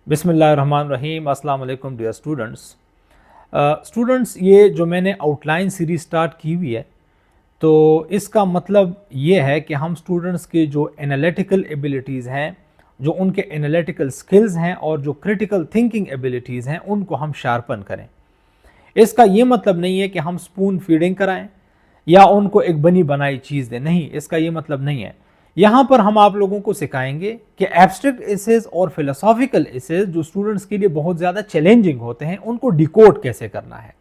बिस्मिल्लाहिर्रहमानिर्रहीम। अस्सलाम वालेकुम डियर स्टूडेंट्स, ये जो मैंने आउटलाइन सीरीज स्टार्ट की हुई है, तो इसका मतलब ये है कि हम स्टूडेंट्स के जो एनालिटिकल एबिलिटीज़ हैं, जो उनके एनालिटिकल स्किल्स हैं और जो क्रिटिकल थिंकिंग एबिलिटीज़ हैं, उनको हम शार्पन करें। इसका ये मतलब नहीं है कि हम स्पून फीडिंग कराएं या उनको एक बनी बनाई चीज़ दें, नहीं, इसका ये मतलब नहीं है। यहाँ पर हम आप लोगों को सिखाएंगे कि एब्स्ट्रैक्ट एसेज और फिलोसॉफिकल एसेज जो स्टूडेंट्स के लिए बहुत ज़्यादा चैलेंजिंग होते हैं, उनको डिकोड कैसे करना है।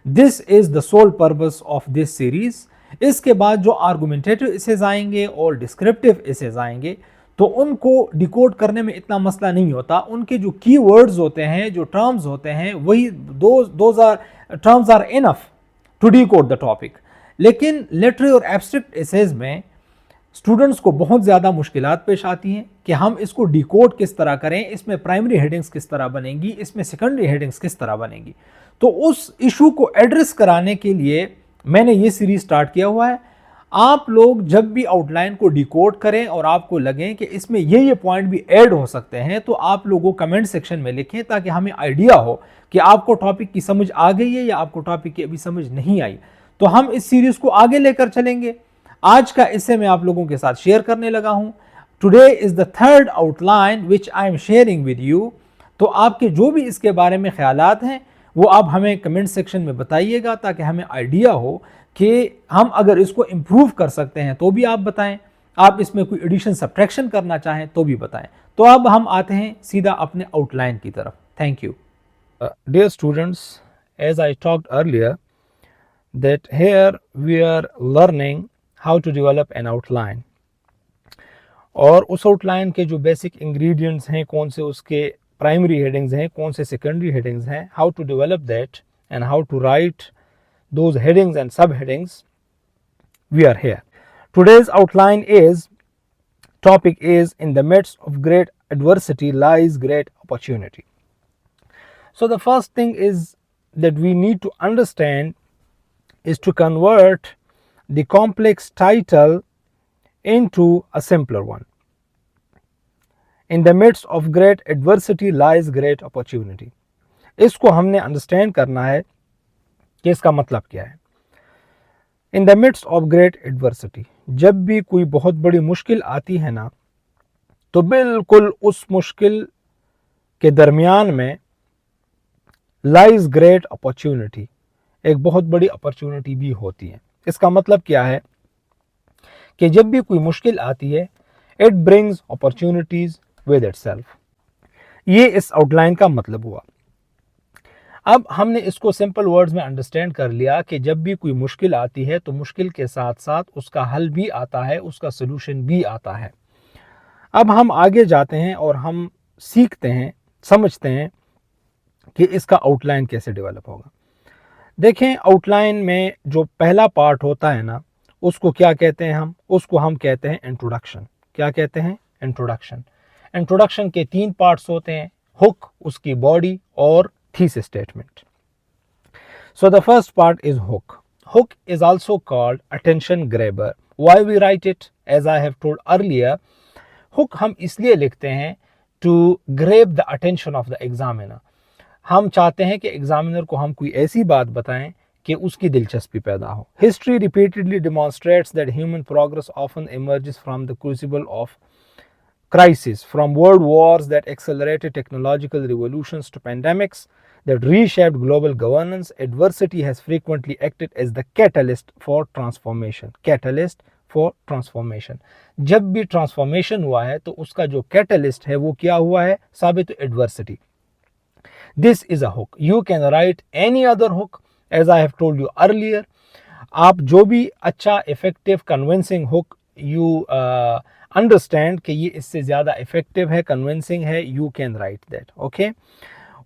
This is the sole purpose of this series. इसके बाद जो आर्गुमेंटेटिव एसेज आएंगे और डिस्क्रिप्टिव एसेज आएंगे, तो उनको डिकोड करने में इतना मसला नहीं होता। उनके जो की वर्ड्स होते हैं, जो टर्म्स होते हैं, वही terms are enough to decode the topic. लेकिन लिटरेरी और एब्स्ट्रैक्ट एसेज में स्टूडेंट्स को बहुत ज़्यादा मुश्किलात पेश आती हैं कि हम इसको डिकोड किस तरह करें, इसमें प्राइमरी हेडिंग्स किस तरह बनेंगी, इसमें सेकेंडरी हेडिंग्स किस तरह बनेंगी। तो उस इशू को एड्रेस कराने के लिए मैंने ये सीरीज स्टार्ट किया हुआ है। आप लोग जब भी आउटलाइन को डिकोड करें और आपको लगे कि इसमें ये पॉइंट भी ऐड हो सकते हैं, तो आप लोगों कमेंट सेक्शन में लिखें, ताकि हमें आइडिया हो कि आपको टॉपिक की समझ आ गई है या आपको टॉपिक की अभी समझ नहीं आई। तो हम इस सीरीज को आगे लेकर चलेंगे। आज का इससे मैं आप लोगों के साथ शेयर करने लगा हूं। Today is the third outline which I am sharing with you. तो आपके जो भी इसके बारे में ख्यालात हैं, वो आप हमें कमेंट सेक्शन में बताइएगा, ताकि हमें आइडिया हो कि हम अगर इसको इम्प्रूव कर सकते हैं तो भी आप बताएं। आप इसमें कोई एडिशन सब्ट्रैक्शन करना चाहें तो भी बताएं। तो अब हम आते हैं सीधा अपने आउटलाइन की तरफ। Thank you. Dear students, as I talked earlier that here we are learning how to develop an outline, और उस आउटलाइन के जो बेसिक इंग्रेडिएंट्स हैं, कौन से उसके प्राइमरी हेडिंग्स हैं, कौन से सेकेंडरी हेडिंग्स हैं, how to develop that and how to write those headings and subheadings, we are here. Today's outline is, topic is, in the midst of great adversity lies great opportunity. So the first thing is that we need to understand is to convert the complex title into a simpler one. In the midst of great adversity lies great opportunity. इसको हमने understand करना है कि इसका मतलब क्या है। In the midst of great adversity, जब भी कोई बहुत बड़ी मुश्किल आती है ना, तो बिल्कुल उस मुश्किल के दरमियान में lies great opportunity, एक बहुत बड़ी अपॉर्चुनिटी भी होती है। इसका मतलब क्या है कि जब भी कोई मुश्किल आती है, it brings opportunities with itself. ये इस आउटलाइन का मतलब हुआ। अब हमने इसको सिंपल वर्ड्स में अंडरस्टैंड कर लिया कि जब भी कोई मुश्किल आती है, तो मुश्किल के साथ साथ उसका हल भी आता है, उसका सोल्यूशन भी आता है। अब हम आगे जाते हैं और हम सीखते हैं, समझते हैं कि इसका आउटलाइन कैसे डेवलप होगा। देखें, आउटलाइन में जो पहला पार्ट होता है ना, उसको क्या कहते हैं उसको हम कहते हैं इंट्रोडक्शन। क्या कहते हैं? इंट्रोडक्शन। इंट्रोडक्शन के 3 पार्ट्स होते हैं, हुक, उसकी बॉडी और thesis statement. So the first part is hook. Hook is also called attention grabber. Why we write it? As I have told earlier, hook हम इसलिए लिखते हैं to grab the attention of the examiner. हम चाहते हैं कि examiner को हम कोई ऐसी बात बताएं कि उसकी दिलचस्पी पैदा हो। History repeatedly demonstrates that human progress often emerges from the crucible of crisis, from world wars that accelerated technological revolutions to pandemics that reshaped global governance. Adversity has frequently acted as the catalyst for transformation. Catalyst for transformation. जब भी transformation हुआ है, तो उसका जो catalyst है वो क्या हुआ है? साबित adversity. This is a hook. You can write any other hook, as I have told you earlier. आप जो भी अच्छा, effective, convincing hook you understand कि ये इससे ज़्यादा effective है, convincing है, you can write that. Okay?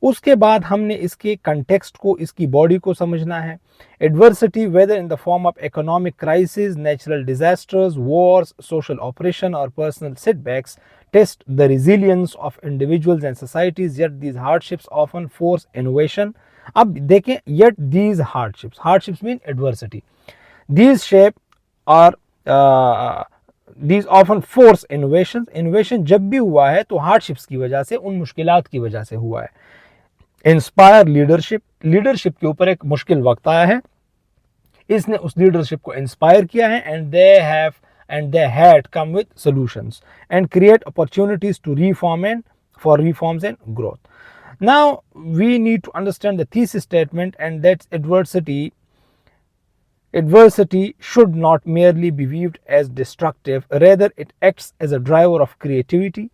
उसके बाद हमने इसके कंटेक्स्ट को, इसकी बॉडी को समझना है। Adversity, whether in the form of economic crisis, natural disasters, wars, social operation और personal setbacks, test the resilience of individuals and societies, yet these hardships often force innovation. अब देखें, yet these hardships mean adversity. These shape or these often force innovations. Innovation जब भी हुआ है तो hardships की वजह से, उन मुश्किलात की वजह से हुआ है. इंस्पायर लीडरशिप, लीडरशिप के ऊपर एक मुश्किल वक्त आया है, इसने उस लीडरशिप को इंस्पायर किया है, and they had come with solutions and create opportunities to reforms and growth. Now we need to understand the thesis statement, and that's adversity should not merely be viewed as destructive, rather it acts as a driver of creativity,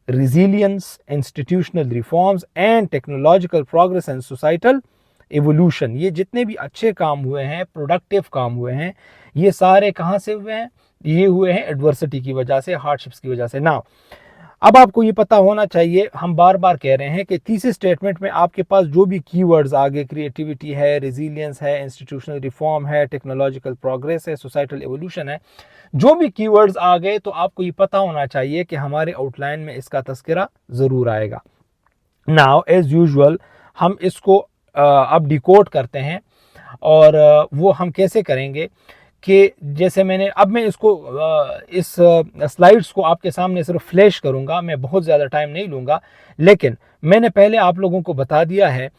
resilience, institutional reforms and technological progress and societal evolution. ये जितने भी अच्छे काम हुए हैं, productive काम हुए हैं, ये सारे कहाँ से हुए हैं? ये हुए हैं एडवर्सिटी की वजह से, हार्डशिप्स की वजह से. नाउ अब आपको ये पता होना चाहिए, हम बार बार कह रहे हैं कि थीसिस स्टेटमेंट में आपके पास जो भी कीवर्ड्स आगे, क्रिएटिविटी है, रेजिलियंस है, इंस्टीट्यूशनल रिफॉर्म है, टेक्नोलॉजिकल प्रोग्रेस है, सोसाइटल एवोल्यूशन है, जो भी कीवर्ड्स आ गए तो आपको ये पता होना चाहिए कि हमारे आउटलाइन में इसका तस्करा ज़रूर आएगा. नाउ एज यूजुअल हम इसको अब डिकोड करते हैं, और वो हम कैसे करेंगे कि जैसे मैं इसको इस स्लाइड्स को आपके सामने सिर्फ फ्लैश करूंगा, मैं बहुत ज़्यादा टाइम नहीं लूँगा, लेकिन मैंने पहले आप लोगों को बता दिया है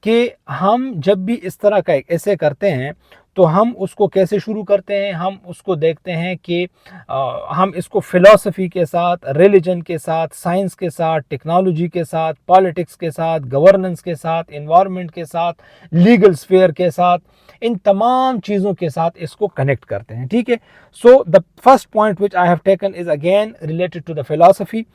कि हम जब भी इस तरह का एक ऐसे करते हैं तो हम उसको कैसे शुरू करते हैं. हम उसको देखते हैं कि हम इसको फिलॉसफी के साथ, रिलीजन के साथ, साइंस के साथ, टेक्नोलॉजी के साथ, पॉलिटिक्स के साथ, गवर्नेंस के साथ, एनवायरनमेंट के साथ, लीगल स्फीयर के साथ, इन तमाम चीज़ों के साथ इसको कनेक्ट करते हैं. ठीक है. So the first point which I have taken is again related to the philosophy.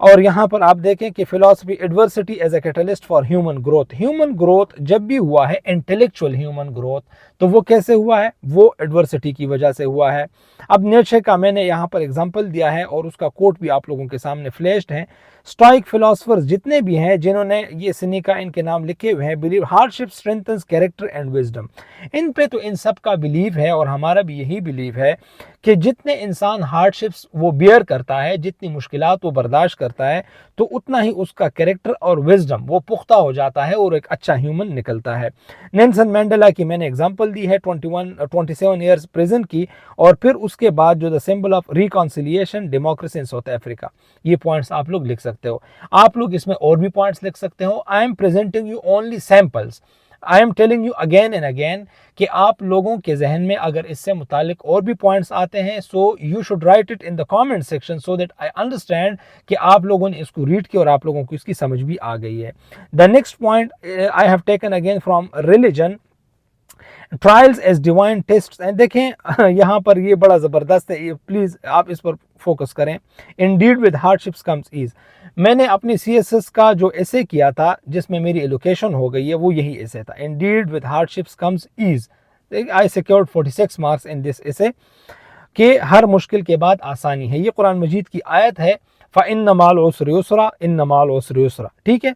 और यहाँ पर आप देखें कि philosophy, adversity as a catalyst for human growth. Human growth जब भी हुआ है, इंटेलेक्चुअल ह्यूमन ग्रोथ, तो वो कैसे हुआ है? वो एडवर्सिटी की वजह से हुआ है. अब नीचे का मैंने यहाँ पर एग्जांपल दिया है और उसका कोट भी आप लोगों के सामने फ्लैश्ड है. स्टोइक फिलोसफर्स जितने भी हैं जिन्होंने ये सिनिका इनके नाम लिखे हुए हैं, believe hardship strengthens character and wisdom. इन पे तो इन सब का बिलीव है, और हमारा भी यही बिलीव है कि जितने इंसान हार्डशिप्स वो बियर करता है, जितनी मुश्किलात वो बर्दाश्त करता है, तो उतना ही उसका कैरेक्टर और विजडम वो पुख्ता हो जाता है और एक अच्छा ह्यूमन निकलता है. नेल्सन मंडेला की मैंने एग्जांपल दी है 27 ईयर्स प्रिजन की, और फिर उसके बाद जो the symbol of reconciliation, democracy in south Africa. ये पॉइंट्स आप लोग लिख सकते हो. आप लोग इसमें और भी पॉइंट्स लिख सकते हो. I am presenting you only samples. I am telling you again and again कि आप लोगों के जहन में अगर इससे मुतालिक और भी पॉइंट्स आते हैं, so you should write it in the comment section so that I understand कि आप लोगों ने इसको रीड किया और आप लोगों को इसकी समझ भी आ गई है. The next point I have taken again from religion, trials as divine tests. And देखें यहाँ पर ये बड़ा ज़बरदस्त है, ये प्लीज़ आप इस पर फोकस करें. Indeed with hardships comes ease. मैंने अपनी CSS का जो ऐसे किया था जिसमें मेरी एलोकेशन हो गई है, वो यही ऐसे था. Indeed with hardships comes ease. I secured 46 marks in this essay, कि हर मुश्किल के बाद आसानी है. ये कुरान मजीद की आयत है, फ़इन्न माल उसरि युस्रा, इन्न माल उसरि युस्रा. ठीक है.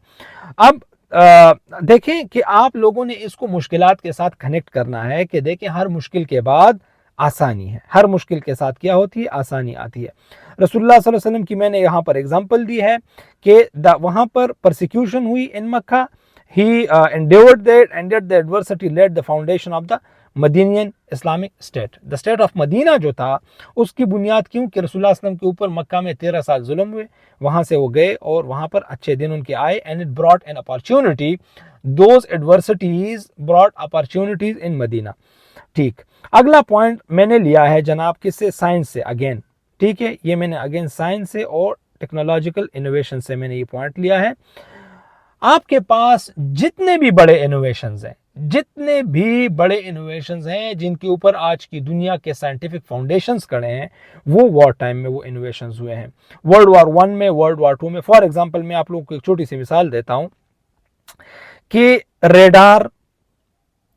अब देखें कि आप लोगों ने इसको मुश्किलात के साथ कनेक्ट करना है कि देखें हर मुश्किल के बाद आसानी है. हर मुश्किल के साथ क्या होती है? आसानी आती है. रसूलुल्लाह सल्लल्लाहु अलैहि वसल्लम की मैंने यहाँ पर एग्जांपल दी है कि वहाँ पर परसिक्यूशन हुई इन मक्का. ही endured that, and yet the adversity laid the foundation of the Medinian Islamic state. The state of Medina जो था उसकी बुनियाद क्यों कि रसूलुल्लाह सल्लल्लाहु अलैहि वसल्लम के ऊपर मक्का में 13 साल जुल्म हुए, वहाँ से वो गए और वहाँ पर अच्छे दिन उनके आए. And it brought an opportunity, those adversities brought opportunities in Medina. ठीक. अगला पॉइंट मैंने लिया है जनाब किससे? साइंस से अगेन. ठीक है. ये मैंने अगेन साइंस से और टेक्नोलॉजिकल इनोवेशन से मैंने ये पॉइंट लिया है. आपके पास जितने भी बड़े इनोवेशंस हैं, जितने भी बड़े इनोवेशंस हैं जिनके ऊपर आज की दुनिया के साइंटिफिक फाउंडेशंस खड़े हैं, वो वॉर टाइम में वो इनोवेशंस हुए हैं. वर्ल्ड वॉर 1 में, वर्ल्ड वॉर 2 में. फॉर एग्जांपल मैं आप लोगों को एक छोटी सी मिसाल देता हूं कि radar,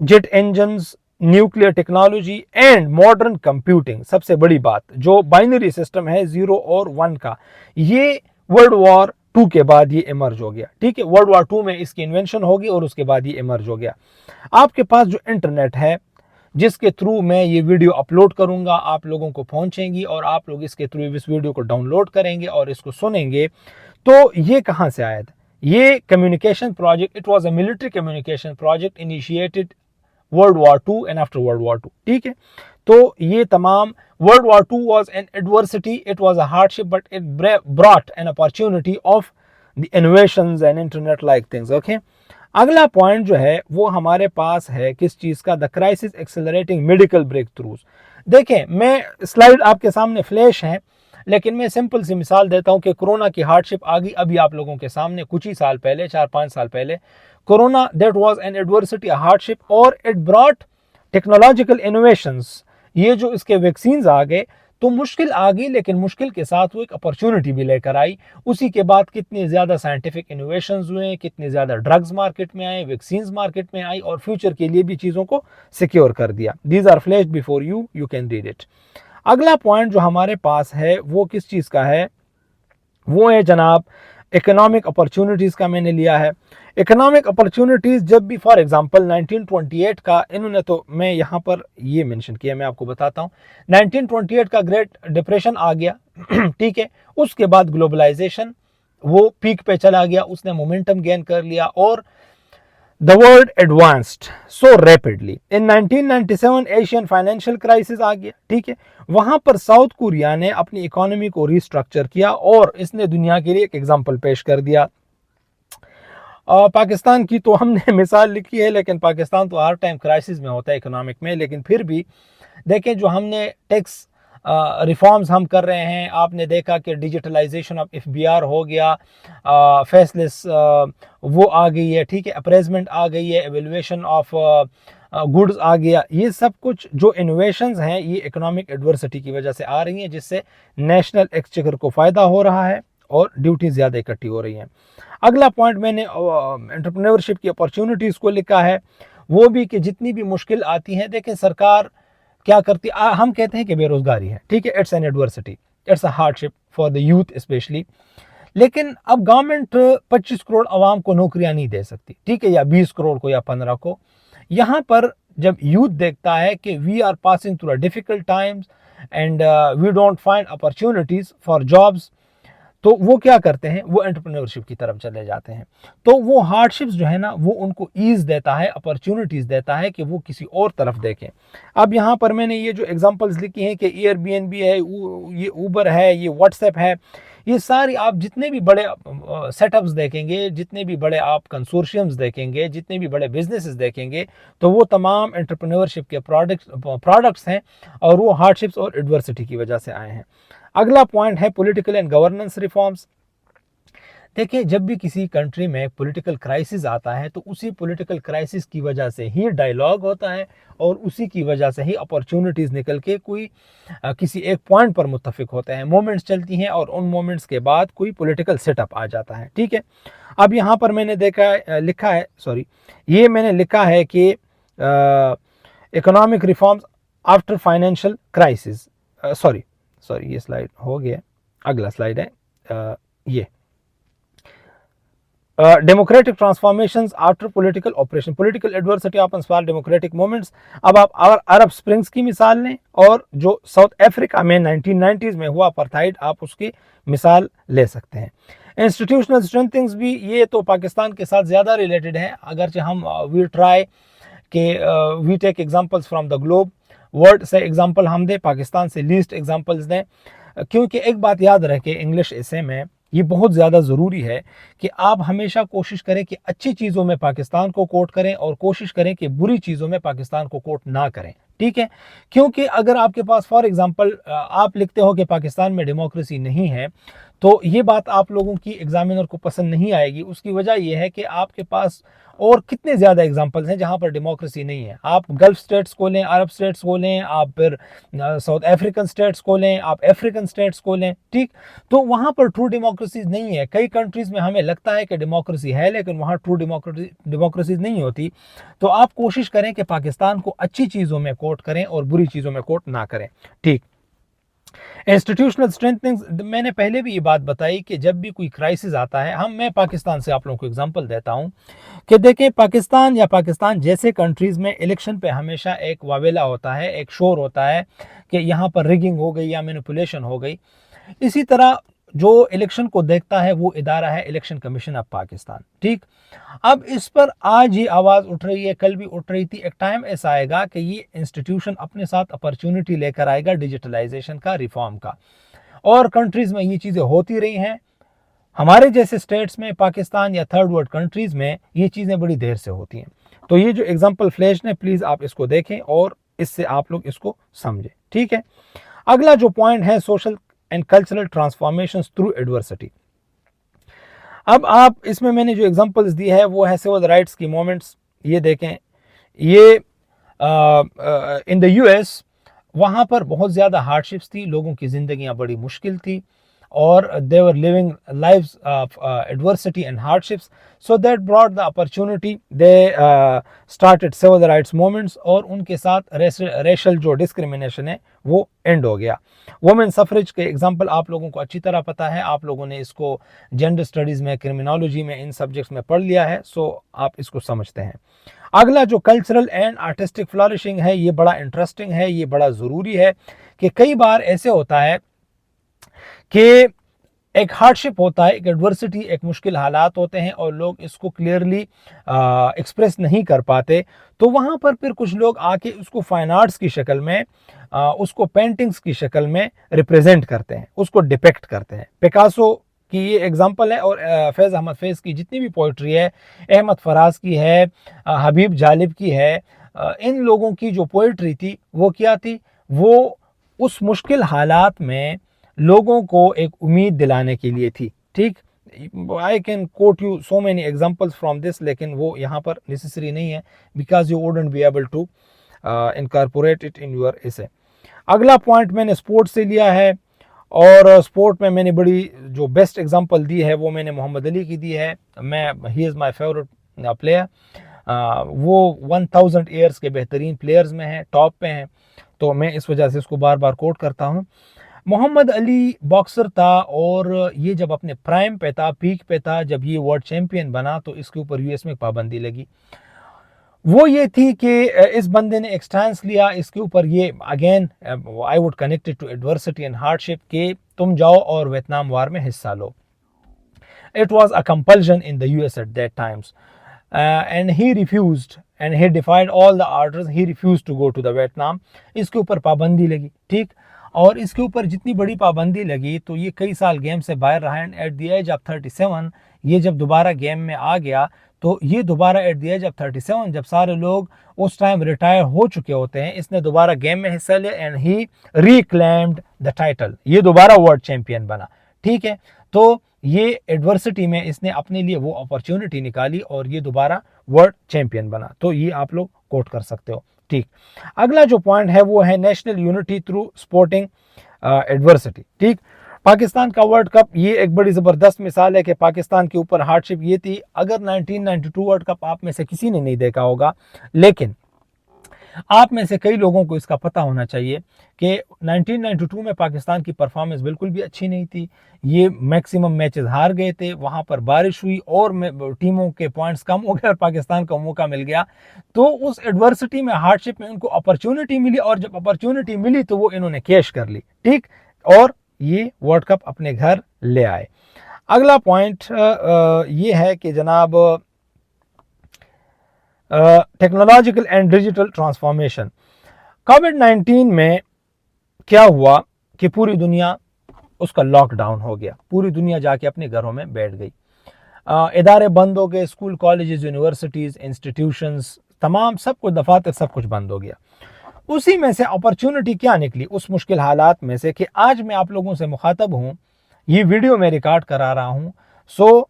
jet engines, nuclear technology and modern computing, सबसे बड़ी बात जो बाइनरी सिस्टम है 0 और 1 का, ये वर्ल्ड वॉर 2 के बाद ये इमर्ज हो गया. ठीक है. वर्ल्ड वॉर 2 में इसकी इन्वेंशन होगी और उसके बाद ये इमर्ज हो गया. आपके पास जो इंटरनेट है जिसके थ्रू मैं ये वीडियो अपलोड करूंगा, आप लोगों को पहुंचेंगी और आप लोग इसके थ्रू इस वीडियो को डाउनलोड करेंगे और इसको सुनेंगे, तो ये कहां से आया था? ये communication project, it was a military communication project initiated world war 2 and after world war 2. ठीक है. तो ये तमाम World War II was an adversity, it was a hardship, but it brought an opportunity of the innovations and internet like things. Okay, अगला point जो है वो हमारे पास है किस चीज़ का, the crisis accelerating medical breakthroughs. देखें, मैं स्लाइड आपके सामने फ्लैश है, लेकिन मैं सिंपल सी मिसाल देता हूं कि कोरोना की हार्डशिप आ गई अभी आप लोगों के सामने कुछ ही साल पहले, 4-5 साल पहले। Corona that was an adversity, a hardship, और इट ब्रॉट टेक्नोलॉजिकल इनोवेशंस। ये जो इसके वैक्सीन्स आ गए तो मुश्किल आ गई, लेकिन मुश्किल के साथ वो एक अपॉर्चुनिटी भी लेकर आई। उसी के बाद कितनी ज़्यादा साइंटिफिक इनोवेशंस हुए, कितने ज़्यादा ड्रग्स मार्केट में आए, वैक्सीन्स मार्केट में आई, और फ्यूचर के लिए भी चीज़ों को सिक्योर कर दिया। These are flashed before you, you can read it. अगला पॉइंट जो हमारे पास है वो किस चीज़ का है, वो है जनाब इकोनॉमिक अपॉर्चुनिटीज़ का मैंने लिया है। इकोनॉमिक अपॉर्चुनिटीज़ जब भी, फॉर एग्जांपल 1928 का इन्होंने, तो मैं यहाँ पर ये मेंशन किया, मैं आपको बताता हूँ। 1928 का ग्रेट डिप्रेशन आ गया, ठीक है, उसके बाद ग्लोबलाइजेशन वो पीक पे चला गया, उसने मोमेंटम गेन कर लिया, और the world advanced so rapidly. In 1997 Asian financial crisis आ गया, ठीक है, वहां पर साउथ कोरिया ने अपनी इकोनॉमी को रिस्ट्रक्चर किया और इसने दुनिया के लिए एक एग्जांपल पेश कर दिया। पाकिस्तान की तो हमने मिसाल लिखी है, लेकिन पाकिस्तान तो हर टाइम क्राइसिस में होता है इकोनॉमिक में, लेकिन फिर भी देखें जो हमने टैक्स रिफॉर्म्स हम कर रहे हैं, आपने देखा कि डिजिटलाइजेशन ऑफ एफबीआर हो गया, फेसलेस वो आ गई है, ठीक है, अप्रेजमेंट आ गई है, एवेल्युएशन ऑफ गुड्स आ गया। ये सब कुछ जो इनोवेशंस हैं ये इकोनॉमिक एडवर्सिटी की वजह से आ रही हैं, जिससे नेशनल एक्सचेकर को फ़ायदा हो रहा है और ड्यूटीज ज़्यादा इकट्ठी हो रही हैं। अगला पॉइंट मैंने एंटरप्रेन्योरशिप की अपॉर्चुनिटीज़ को लिखा है, वो भी कि जितनी भी मुश्किल आती हैं, देखें सरकार क्या करती है, हम कहते हैं कि बेरोजगारी है, ठीक है, it's an adversity, it's a hardship for the youth specially, लेकिन अब गवर्नमेंट 25 करोड़ आवाम को नौकरियां नहीं दे सकती, ठीक है, या 20 करोड़ को या 15 को। यहाँ पर जब यूथ देखता है कि we are passing through a difficult times and we don't find opportunities for jobs, तो वो क्या करते हैं, वो एंटरप्रेन्योरशिप की तरफ चले जाते हैं। तो वो हार्डशिप्स जो है ना, वो उनको ईज देता है, अपॉर्चुनिटीज़ देता है कि वो किसी और तरफ देखें। अब यहाँ पर मैंने ये जो एग्जांपल्स लिखी हैं कि एयरबीएनबी है, ये ऊबर है, ये व्हाट्सएप है, ये सारी आप जितने भी बड़े सेटअप्स देखेंगे, जितने भी बड़े आप कंसोर्शियम्स देखेंगे, जितने भी बड़े बिजनेसेस देखेंगे, तो वो तमाम एंटरप्रेन्योरशिप के प्रोडक्ट्स हैं, और वो हार्डशिप्स और एडवर्सिटी की वजह से आए हैं। अगला पॉइंट है पॉलिटिकल एंड गवर्नेंस रिफॉर्म्स। देखिए, जब भी किसी कंट्री में पॉलिटिकल क्राइसिस आता है तो उसी पॉलिटिकल क्राइसिस की वजह से ही डायलॉग होता है, और उसी की वजह से ही अपॉर्चुनिटीज़ निकल के कोई किसी एक पॉइंट पर मुत्तफिक होते हैं, मोमेंट्स चलती हैं, और उन मोमेंट्स के बाद कोई पॉलिटिकल सेटअप आ जाता है, ठीक है। अब यहाँ पर मैंने लिखा है कि economic reforms after financial crisis, sorry ये स्लाइड हो गया, अगला स्लाइड है ये democratic transformations after political operation, political adversity of inspire democratic movements. अब आप अरब स्प्रिंग्स की मिसाल लें, और जो साउथ अफ्रीका में 1990s में हुआ अपार्थाइड, आप उसकी मिसाल ले सकते हैं। इंस्टीट्यूशनल स्ट्रेंथिंग्स भी, ये तो पाकिस्तान के साथ ज़्यादा रिलेटेड है, अगरचे हम वी ट्राई कि we take examples from the globe, world से एग्जांपल हम दें, पाकिस्तान से लीस्ट एग्जांपल्स दें, क्योंकि एक बात याद रखें इंग्लिश एसे में, ये बहुत ज़्यादा ज़रूरी है कि आप हमेशा कोशिश करें कि अच्छी चीज़ों में पाकिस्तान को कोट करें, और कोशिश करें कि बुरी चीज़ों में पाकिस्तान को कोट ना करें, ठीक है। क्योंकि अगर आपके पास फॉर एग्जांपल आप लिखते हो कि पाकिस्तान में डेमोक्रेसी नहीं है, तो ये बात आप लोगों की एग्जामिनर को पसंद नहीं आएगी। उसकी वजह यह है कि आपके पास और कितने ज़्यादा एग्जांपल्स हैं जहां पर डेमोक्रेसी नहीं है। आप गल्फ स्टेट्स को लें, अरब स्टेट्स को लें, आप फिर साउथ अफ्रीकन स्टेट्स को लें, आप अफ्रीकन स्टेट्स को लें, ठीक, तो वहां पर ट्रू डेमोक्रेसी नहीं है। कई कंट्रीज़ में हमें लगता है कि डेमोक्रेसी है, लेकिन वहाँ ट्रू डेमोक्रेसी नहीं होती। तो आप कोशिश करें कि पाकिस्तान को अच्छी चीज़ों में कोट करें और बुरी चीज़ों में कोट ना करें, ठीक। इंस्टीट्यूशनल स्ट्रेंथनिंग, मैंने पहले भी ये बात बताई कि जब भी कोई क्राइसिस आता है, मैं पाकिस्तान से आप लोगों को एग्जांपल देता हूं कि देखें, पाकिस्तान या पाकिस्तान जैसे कंट्रीज़ में इलेक्शन पे हमेशा एक वावेला होता है, एक शोर होता है कि यहाँ पर रिगिंग हो गई या मैनिपुलेशन हो गई। इसी तरह जो इलेक्शन को देखता है वो इदारा है इलेक्शन कमीशन ऑफ पाकिस्तान। ठीक, अब इस पर आज ये आवाज़ उठ रही है, कल भी उठ रही थी। एक टाइम ऐसा आएगा कि ये इंस्टीट्यूशन अपने साथ अपॉर्चुनिटी लेकर आएगा डिजिटलाइजेशन का, रिफॉर्म का, और कंट्रीज़ में ये चीज़ें होती रही हैं। हमारे जैसे स्टेट्स में, पाकिस्तान या थर्ड वर्ल्ड कंट्रीज़ में ये चीज़ें बड़ी देर से होती हैं। तो ये जो एग्जाम्पल फ्लैश है, प्लीज़ आप इसको देखें और इससे आप लोग इसको समझें। ठीक है, अगला जो पॉइंट है, social and cultural transformation through adversity. अब आप इसमें मैंने जो एग्जांपल्स दी है वो है सिविल राइट्स की मोमेंट्स। ये देखें, ये इन द यूएस वहाँ पर बहुत ज़्यादा हार्डशिप्स थी, लोगों की ज़िंदगियाँ बड़ी मुश्किल थी, और they were living lives of adversity and hardships, so that brought the opportunity, they started civil rights movements, और उनके साथ रेशल जो डिस्क्रिमिनेशन है वो एंड हो गया। वुमेन सफरेज के एग्जांपल आप लोगों को अच्छी तरह पता है, आप लोगों ने इसको जेंडर स्टडीज़ में, क्रिमिनोलॉजी में, इन सब्जेक्ट्स में पढ़ लिया है, सो आप इसको समझते हैं। अगला जो कल्चरल एंड आर्टिस्टिक फ्लरिशिंग है, ये बड़ा इंटरेस्टिंग है, ये बड़ा ज़रूरी है कि कई बार ऐसे होता है कि एक हार्डशिप होता है, एक एडवर्सिटी, एक मुश्किल हालात होते हैं और लोग इसको क्लियरली एक्सप्रेस नहीं कर पाते, तो वहाँ पर फिर कुछ लोग आके उसको फाइन आर्ट्स की शक्ल में, उसको पेंटिंग्स की शक्ल में रिप्रेजेंट करते हैं, उसको डिपेक्ट करते हैं। पिकासो की ये एग्जांपल है, और फैज़ अहमद फैज़ की जितनी भी पोइट्री है, अहमद फराज की है, हबीब जालिब की है, इन लोगों की जो पोइट्री थी वो क्या थी, वो उस मुश्किल हालात में लोगों को एक उम्मीद दिलाने के लिए थी। ठीक, I can quote you so many examples from this, लेकिन वो यहाँ पर नेसेसरी नहीं है, because you wouldn't be able to incorporate it in your essay. अगला पॉइंट मैंने स्पोर्ट्स से लिया है, और स्पोर्ट में मैंने बड़ी जो बेस्ट एग्जांपल दी है वो मैंने मोहम्मद अली की दी है। He is my favourite player, वो 1000 ईयर्स के बेहतरीन प्लेयर्स में है, टॉप पे हैं, तो मैं इस वजह से इसको बार बार कोट करता हूँ। मोहम्मद अली बॉक्सर था, और ये जब अपने प्राइम पे था, पीक पे था, जब ये वर्ल्ड चैम्पियन बना, तो इसके ऊपर यूएस में पाबंदी लगी। वो ये थी कि इस बंदे ने एक स्टैंस लिया इसके ऊपर, ये again I would connected to adversity and hardship, कि तुम जाओ और वियतनाम वार में हिस्सा लो। It was a compulsion in the US at that times, and he refused and he defied all the orders, he refused to go to the Vietnam. इसके ऊपर पाबंदी लगी। ठीक, और इसके ऊपर जितनी बड़ी पाबंदी लगी तो ये कई साल गेम से बाहर रहा, and at the age of 37 ये जब दोबारा गेम में आ गया, तो ये दोबारा एट द एज ऑफ 37 जब सारे लोग उस टाइम रिटायर हो चुके होते हैं, इसने दोबारा गेम में हिस्सा लिया, and he reclaimed the title, ये दोबारा वर्ल्ड चैंपियन बना। ठीक है, तो ये एडवर्सिटी में इसने अपने लिए वो अपॉर्चुनिटी निकाली और ये दोबारा वर्ल्ड चैंपियन बना, तो ये आप लोग कोट कर सकते हो। ठीक, अगला जो पॉइंट है वो है national unity through sporting adversity. ठीक, पाकिस्तान का वर्ल्ड कप ये एक बड़ी ज़बरदस्त मिसाल है कि पाकिस्तान के ऊपर हार्डशिप ये थी। अगर 1992 वर्ल्ड कप आप में से किसी ने नहीं देखा होगा, लेकिन आप में से कई लोगों को इसका पता होना चाहिए कि 1992 में पाकिस्तान की परफॉर्मेंस बिल्कुल भी अच्छी नहीं थी। ये मैक्सिमम मैचेस हार गए थे, वहाँ पर बारिश हुई और टीमों के पॉइंट्स कम हो गए और पाकिस्तान को मौका मिल गया। तो उस एडवर्सिटी में, हार्डशिप में उनको अपॉर्चुनिटी मिली, और जब अपॉर्चुनिटी मिली तो वो इन्होंने कैश कर ली। ठीक, और ये वर्ल्ड कप अपने घर ले आए। अगला पॉइंट ये है कि जनाब टेक्नोलॉजिकल एंड डिजिटल ट्रांसफॉर्मेशन। कोविड-19 में क्या हुआ कि पूरी दुनिया उसका लॉकडाउन हो गया, पूरी दुनिया जाके अपने घरों में बैठ गई, इदारे बंद हो गए, स्कूल, कॉलेजेस, यूनिवर्सिटीज़, इंस्टीट्यूशंस, तमाम सब कुछ, दफातर सब कुछ बंद हो गया। उसी में से अपॉर्चुनिटी क्या निकली उस मुश्किल हालात में से, कि आज मैं आप लोगों से मुखातब हूँ, ये वीडियो मैं रिकॉर्ड करा रहा हूँ, सो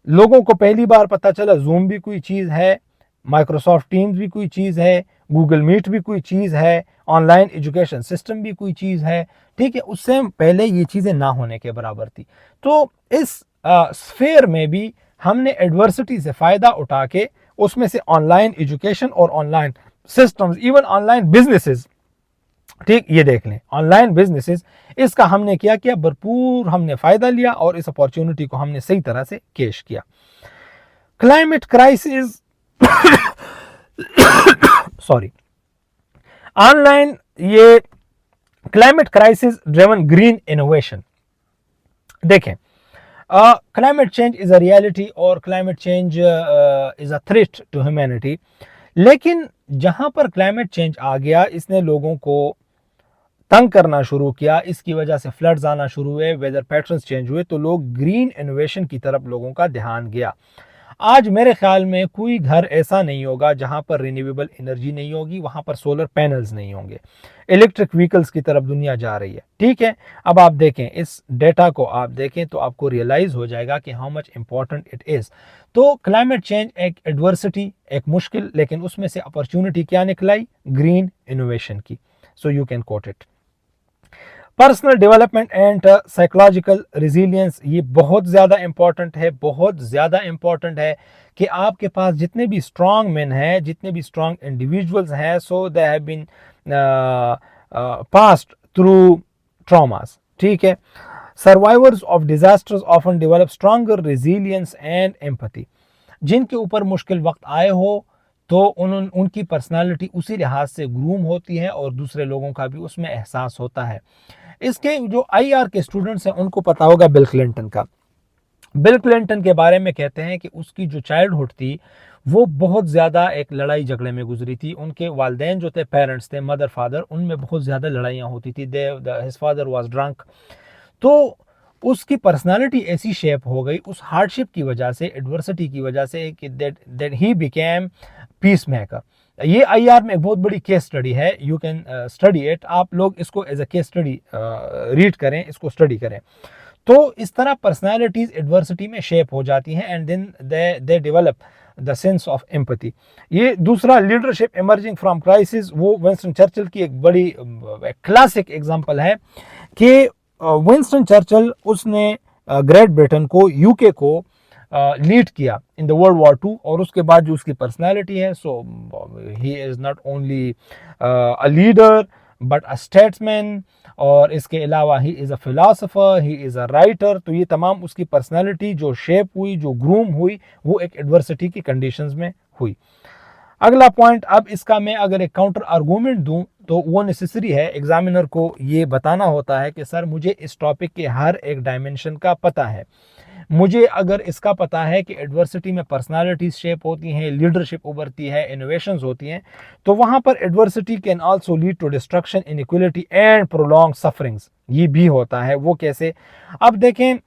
लोगों को पहली बार पता चला जूम भी कोई चीज़ है, माइक्रोसॉफ्ट टीम्स भी कोई चीज़ है, गूगल मीट भी कोई चीज़ है, ऑनलाइन एजुकेशन सिस्टम भी कोई चीज़ है। ठीक है, उससे पहले ये चीज़ें ना होने के बराबर थी। तो इस स्फेयर में भी हमने एडवर्सिटी से फ़ायदा उठा के उसमें से ऑनलाइन एजुकेशन और online systems, even online businesses, ठीक, ये देख लें, ऑनलाइन बिजनेसेस, इसका हमने क्या किया, भरपूर हमने फ़ायदा लिया और इस अपॉर्चुनिटी को हमने सही तरह से कैश किया। क्लाइमेट क्राइसिस सॉरी, ऑनलाइन ये climate crisis driven green innovation, देखें, climate change is a reality और climate change is a threat to humanity, लेकिन जहां पर climate change आ गया इसने लोगों को तंग करना शुरू किया, इसकी वजह से फ्लड्स आना शुरू हुए, वेदर पैटर्न्स चेंज हुए, तो लोग ग्रीन इनोवेशन की तरफ लोगों का ध्यान गया। आज मेरे ख्याल में कोई घर ऐसा नहीं होगा जहां पर रिन्यूएबल एनर्जी नहीं होगी, वहां पर सोलर पैनल्स नहीं होंगे। इलेक्ट्रिक व्हीकल्स की तरफ दुनिया जा रही है, ठीक है। अब आप देखें, इस डेटा को आप देखें तो आपको रियलाइज हो जाएगा कि how much important it is. तो क्लाइमेट चेंज एक एडवर्सिटी, एक मुश्किल, लेकिन उसमें से अपॉर्चुनिटी क्या निकलाई? ग्रीन इनोवेशन की। सो you can coat it. Personal development and psychological resilience, ये बहुत ज़्यादा इंपॉर्टेंट है, बहुत ज़्यादा इंपॉर्टेंट है कि आपके पास जितने भी स्ट्रॉन्ग मेन हैं, जितने भी स्ट्रॉन्ग इंडिविजुअल्स हैं, so they have been passed through traumas, ठीक है। Survivors of disasters often develop stronger resilience and empathy. जिनके ऊपर मुश्किल वक्त आए हो तो उनकी पर्सनालिटी उसी लिहाज से ग्रूम होती है और दूसरे लोगों का भी उसमें एहसास होता है। इसके जो आईआर के स्टूडेंट्स हैं उनको पता होगा बिल क्लिंटन का। बिल क्लिंटन के बारे में कहते हैं कि उसकी जो चाइल्डहुड थी वो बहुत ज़्यादा एक लड़ाई झगड़े में गुजरी थी। उनके वालिदैन जो थे, पेरेंट्स थे, मदर फादर, उनमें बहुत ज़्यादा लड़ाइयाँ होती थी। His father was drunk. तो उसकी पर्सनालिटी ऐसी शेप हो गई उस हार्डशिप की वजह से, एडवर्सिटी की वजह से, कि that he became peacemaker. ये आईआर में एक बहुत बड़ी केस स्टडी है, यू कैन स्टडी इट। आप लोग इसको as a case study read करें, इसको स्टडी करें। तो इस तरह पर्सनालिटीज एडवर्सिटी में शेप हो जाती हैं and then they develop the sense of empathy. ये दूसरा, लीडरशिप इमर्जिंग फ्रॉम क्राइसिस, वो विंस्टन चर्चिल की एक बड़ी क्लासिक एग्जांपल है कि विंस्टन चर्चिल, उसने ग्रेट ब्रिटेन को, यूके को लीड किया in the world war two, और उसके बाद जो उसकी पर्सनालिटी है, so he is not only a leader but a statesman, और इसके अलावा he is a philosopher, he is a writer. तो ये तमाम उसकी पर्सनालिटी जो शेप हुई, जो ग्रूम हुई, वो एक एडवर्सिटी की कंडीशंस में हुई। अगला पॉइंट, अब इसका मैं अगर एक काउंटर आर्गूमेंट दूं तो वो नेसेसरी है, एग्जामिनर को ये बताना होता है कि सर मुझे इस टॉपिक के हर एक डायमेंशन का पता है। मुझे अगर इसका पता है कि एडवर्सिटी में पर्सनालिटीज शेप होती हैं, लीडरशिप उभरती है, इनोवेशंस होती हैं, तो वहां पर adversity can also lead to destruction, inequality and prolong sufferings. ये भी होता है। वो कैसे? अब देखें,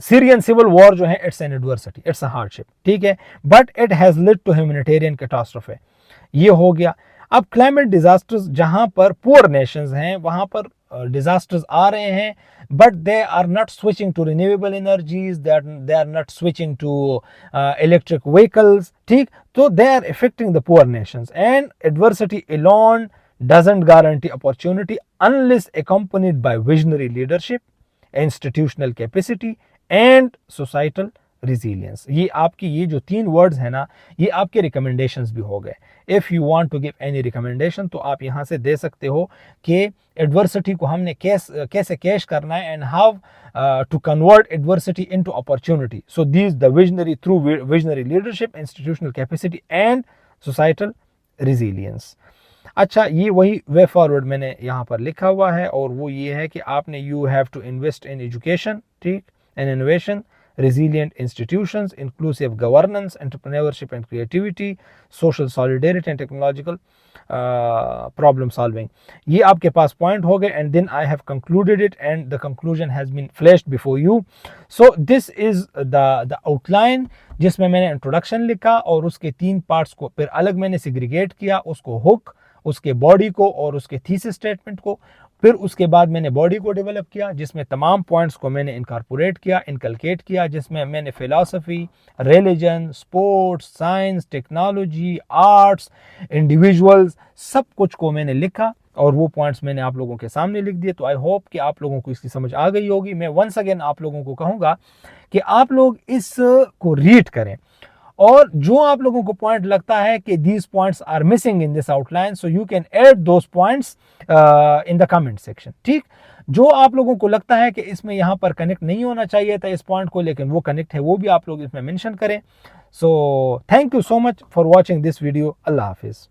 सीरियन सिविल वॉर जो है, it's an adversity, it's a hardship, ठीक है, but it has led to humanitarian catastrophe. ये हो गया। अब क्लाइमेट डिजास्टर्स, जहां पर पुअर नेशंस हैं वहां पर डिजास्टर्स आ रहे हैं, but they are not switching to renewable energies, they are not switching to electric vehicles, ठीक। तो they are affecting the poor nations, and adversity alone doesn't guarantee opportunity unless accompanied by visionary leadership, institutional capacity and societal resilience। ये आपकी, ये जो 3 words है ना, ये आपके रिकमेंडेशंस भी हो गए। If you want to give any recommendation तो आप यहाँ से दे सकते हो कि एडवर्सिटी को हमने कैसे कैश करना है, and how to convert adversity into opportunity. So these the visionary, through visionary leadership, institutional capacity and societal resilience. अच्छा, ये वही वे फॉरवर्ड मैंने यहाँ पर लिखा हुआ है, और वो ये है कि आपने, you have to invest in education, ठीक, and innovation, resilient institutions, inclusive governance, entrepreneurship and creativity, social solidarity and technological problem solving। ये आपके पास पॉइंट हो गए, and then I have concluded it and the conclusion has been flashed before you। So this is the outline, जिसमें मैंने introduction लिखा और उसके 3 parts को फिर अलग मैंने सिग्रीगेट किया, उसको हुक, उसके बॉडी को और उसके थीसिस स्टेटमेंट को। फिर उसके बाद मैंने बॉडी को डेवलप किया, जिसमें तमाम पॉइंट्स को मैंने इनकॉर्पोरेट किया, इनकलकेट किया, जिसमें मैंने philosophy, religion, sports, science, technology, arts, individuals, सब कुछ को मैंने लिखा और वो पॉइंट्स मैंने आप लोगों के सामने लिख दिए। तो आई होप कि आप लोगों को इसकी समझ आ गई होगी। मैं वंस अगेन आप लोगों को कहूँगा कि आप लोग इसको रीड करें, और जो आप लोगों को पॉइंट लगता है कि these points are missing in this outline, so you can add those points in the comment section, ठीक। जो आप लोगों को लगता है कि इसमें यहाँ पर कनेक्ट नहीं होना चाहिए था इस पॉइंट को, लेकिन वो कनेक्ट है, वो भी आप लोग इसमें मेंशन करें। So thank you so much for watching this video. अल्लाह हाफिज़।